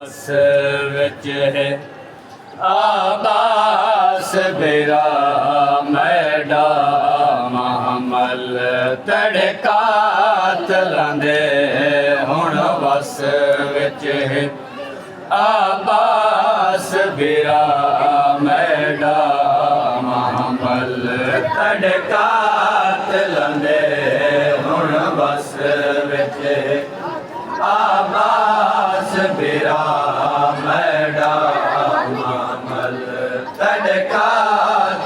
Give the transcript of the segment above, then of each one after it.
बस विच है आबास बेरा मैडा महमल तड़का चलांदे हुण बस विच है आबास बेरा मैडा महमल तड़का चलांदे हुण बस विच है आबास बेरा मैडा महमल तड़का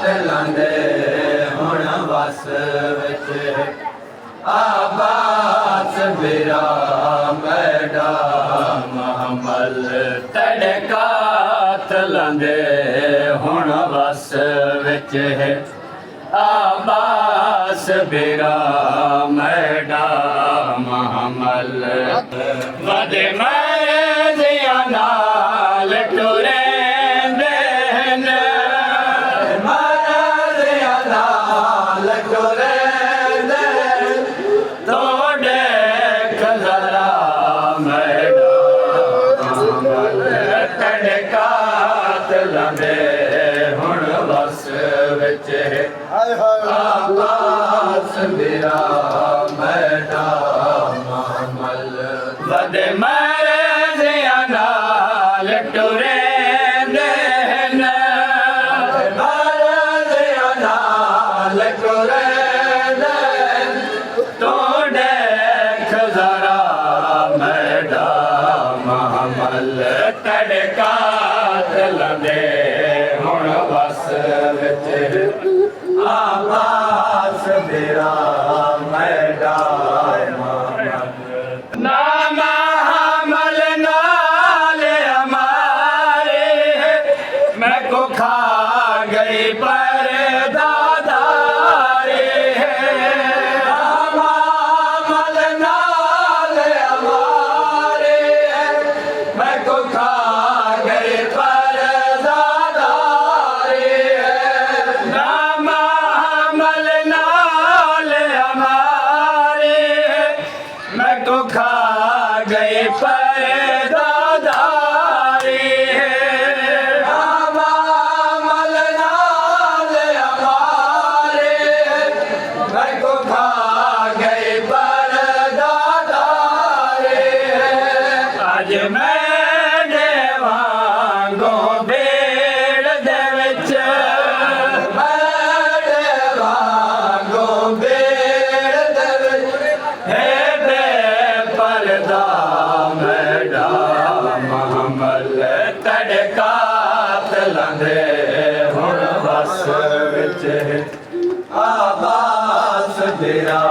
चलांदे हुण बस विच आबास बेरा मैडा महमल तड़का चलांदे हुण बस विच है आबास बेरा मैडा महमल वदे मरज़िया नाल टुरेंदे न मरज़िया नाल टुरेंदे तोड़े खज़रा मैडा महमल तड़का चलांदे हुण बस विच है आबास बेरा मैडा महमल वदे मरज़िया नाल टुरेंदे न मरज़िया नाल टुरेंदे तोड़े खज़रा मैडा महमल तड़का चलांदे हुण बस विच आबास बेरा मैडा महमल नाम हमल नाल हमारे मैं को खा गई पर दादारे नाम हमल नाल हमारे मैं को खा गई पर दादारे नाम हमल नाल हमारे मैं को खा गए पर दादारे नाम हमल नाल हमारे मैं को खा गए पर दादारे आज मैं वांगो भेड़ दे विच तड़का चलांदे हुण बस विच आबास बेरा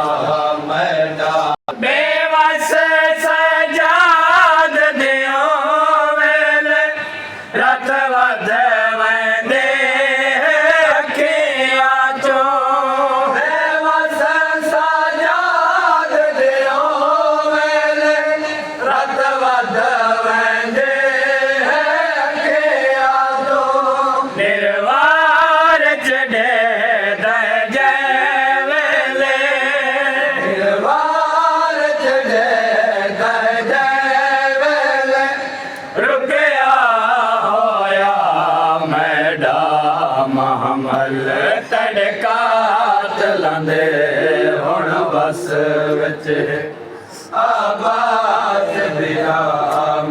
मैडा बेवस सजाद दियो वेले रत वध वंदे अखियां चो बेवस सजाद दियो वेले रत वध वंदे निर्वार चढ़े जय वेले निर्वार चढ़े जय वेले रुकया होया मैडा महमल तड़का चलांदे हुण बस विच आबास बेरा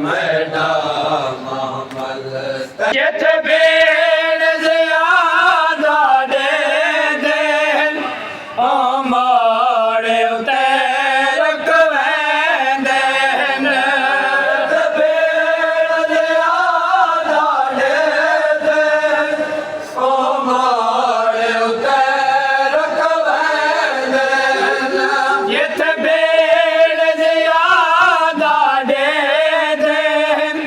मैडा महमल जिथ भेड़ ज़ियादा दे देन ओ मोड़े उते रखवेंदे न भेड़ ज़ियादा दे देन ओ मोड़े उते रखवेंदे न जिथ भेड़ ज़ियादा दे देन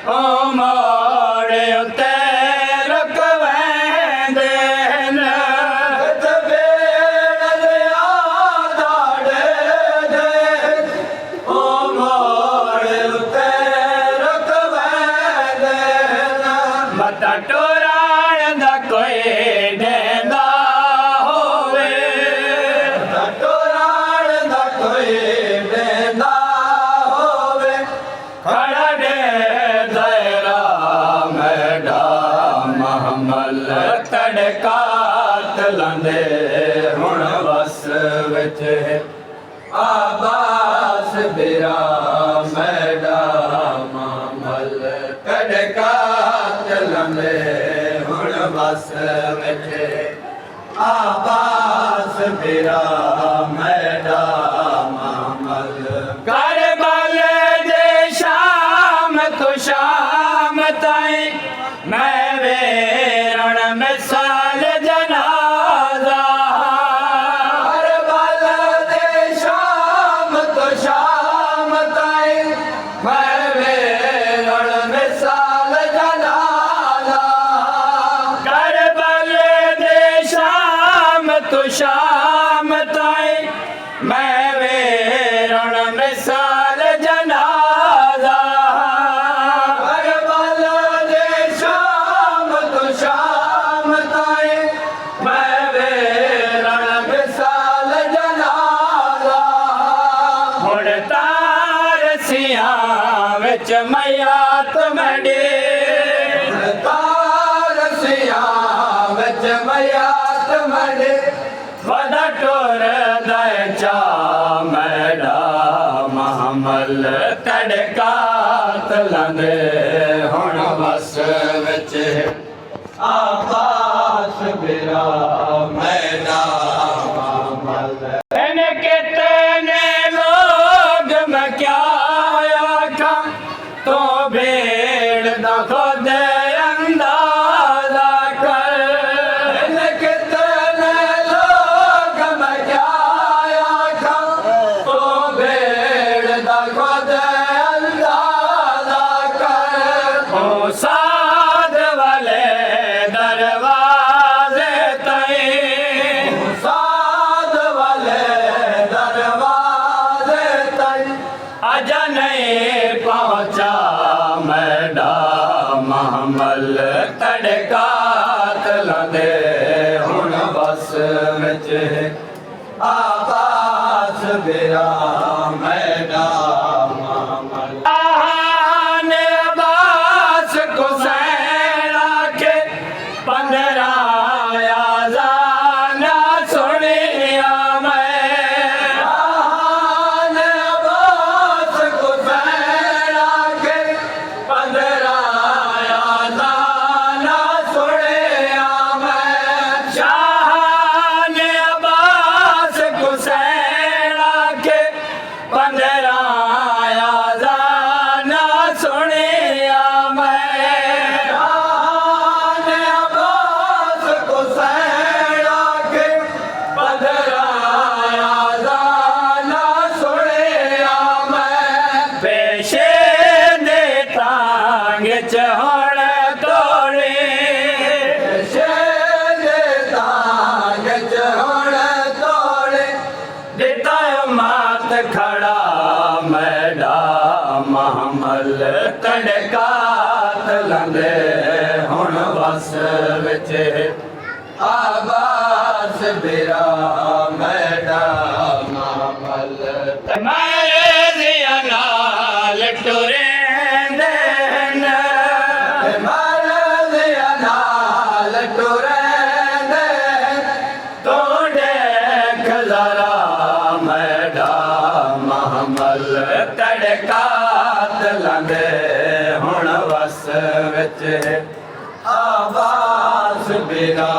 ओ मोड़े उते रखवेंदे न भेड़ ज़ियादा दे देन ओ मोड़े उते रखवेंदे न मता टोराण दा कोई देंदा होवे मता टोराण दा कोई देंदा होवे खड़ा दे ਲਾਂਦੇ ਹੁਣ ਵਸ ਵਿੱਚ ਆਬਾਸ ਬਿਰਾ ਮੈਡਾ ਮਾਮਲ ਕੜਕਾ ਚਲੰਦੇ ਹੁਣ ਵਸ ਵਿੱਚ ਆਬਾਸ ਬਿਰਾ ਮੈਡਾ ਮਾਮਲ ਕਰਬਲ ਦੇ ਸ਼ਾਮ ਤੋਂ ਸ਼ਾਮ ਤਾਈਂ ਮੈਂ ਵੇਰਣ ਮਿਸਾਲ ਜਨਾਜ਼ਾ ਕਰਬਲ ਦੇ ਸ਼ਾਮ ਤੋਂ ਸ਼ਾਮ ਤਾਈਂ ਮੈਂ ਵੇਰਣ ਮਿਸਾਲ ਜਨਾਜ਼ਾ ਕਰਬਲ ਦੇ ਸ਼ਾਮ ਤੋਂ ਸ਼ਾਮ ਤਾਈਂ ਮੈਂ ਵੇਰਣ ਮਿਸਾਲ ਜਨਾਜ਼ਾ ਕਰਬਲ ਦੇ ਸ਼ਾਮ ਤੋਂ ਸ਼ਾਮ ਤਾਈਂ ਮੈਂ ਵੇਰਣ ਮਿਸਾਲ ਜਨਾਜ਼ਾ ਹੁਣ ਤਾਰਸੀਆਂ ਵਿੱਚ ਮਿਆਤ ਮੰਡੇ ਤਾਰਸੀਆਂ ਵਿੱਚ ਮਿਆਤ ਮੰਡੇ ਵਦਾ ਟੋਰ ਦਾ ਚਾ ਮੈਡਾ ਮਹਮਲ ਤੜਕਾ ਤਲੰਦੇ ਹੁਣ ਵਸ ਵਿੱਚ ਆਬਾਸ ਬਿਰਾ ਮੈਡਾ ਮਹਮਲ ਐਨ ਕਿਤਨੇ ਲੋਗ ਮੈਂ ਕਿਆ ਆਖਾਂ ਤੋ ਭੇੜ ਦਾ ਖੁਦ ਅੰਦਾਜ਼ਾ ਕਰ ਐਨ ਕਿਤਨੇ ਲੋਗ ਮੈਂ ਕਿਆ ਆਖਾਂ ਤੋ ਭੇੜ ਦਾ ਖੁਦ ਅੰਦਾਜ਼ਾ ਕਰ ਓ ਸਾਧ ਵਾਲੇ ਦਰਵਾਜ਼ੇ ਤਈ ਸਾਧ ਵਾਲੇ ਦਰਵਾਜ਼ੇ ਤਈ ਅਜਾ ਨਹੀਂ ਪਹੁੰਚਾ ਮੈਡਾ ਮਹਮਲ ਤੜਕਾ ਤਲੰਦੇ ਹੁਣ ਬਸ ਵਿੱਚ ਆਬਾਸ ਬਿਰਾ ਮੈਡਾ ਮਹਮਲ ਆਹਾਨ ਅਬਾਸ ਕੁਸੈਨ ਆਖੇ 15 ਆਜ਼ਾਨਾ ਸੁਣਿਆ ਮੈਂ ਆਹਾਨ ਅਬਾਸ ਕੁਸੈਨ ਆਖੇ 15 ਆਜ਼ਾਨਾ ਸੁਣਿਆ ਮੈਂ ਸ਼ਾਹਾਨ ਅਬਾਸ ਕੁਸੈਨ ਆਖੇ 15 ਆਜ਼ਾਨਾ ਸੁਣਿਆ ਮੈਂ ਸ਼ਾਹਾਨ ਅਬਾਸ ਕੁਸੈਨ ਆਖੇ 15 ਆਜ਼ਾਨਾ ਸੁਣਿਆ ਮੈਂ ਪੇਸ਼ੇ ਦੇ ਤਾਂਗ ਚ ਹੁਣ ਤੋੜੇ ਪੇਸ਼ੇ ਦੇ ਤਾਂਗ ਚ ਹੁਣ ਤੋੜੇ ਦਿੱਤਾ ਮਾਤ ਖੜਾ ਮੈਡਾ ਮਹਮਲ ਤੜਕਾ ਤਲੰਦੇ ਹੁਣ ਵਸ ਵਿੱਚ ਆਬਾਸ ਬਿਰਾ ਮੈਡਾ ਮਹਮਲ ਮਾਰੇ ਜ਼ਿਆ ਨਾਲ ਟੁਰੇਂਦੇ ਨੇ ਮਾਰੇ ਜ਼ਿਆ ਨਾਲ ਟੁਰੇਂਦੇ ਤੂੰ ਦੇਖ ਜ਼ਰਾ ਮੈਡਾ ਮਹਮਲ ਤੜਕਾ ਤਲੰਦੇ ਹੁਣ ਵਸ ਵਿੱਚ ਆਬਾਸ ਬਿਰਾ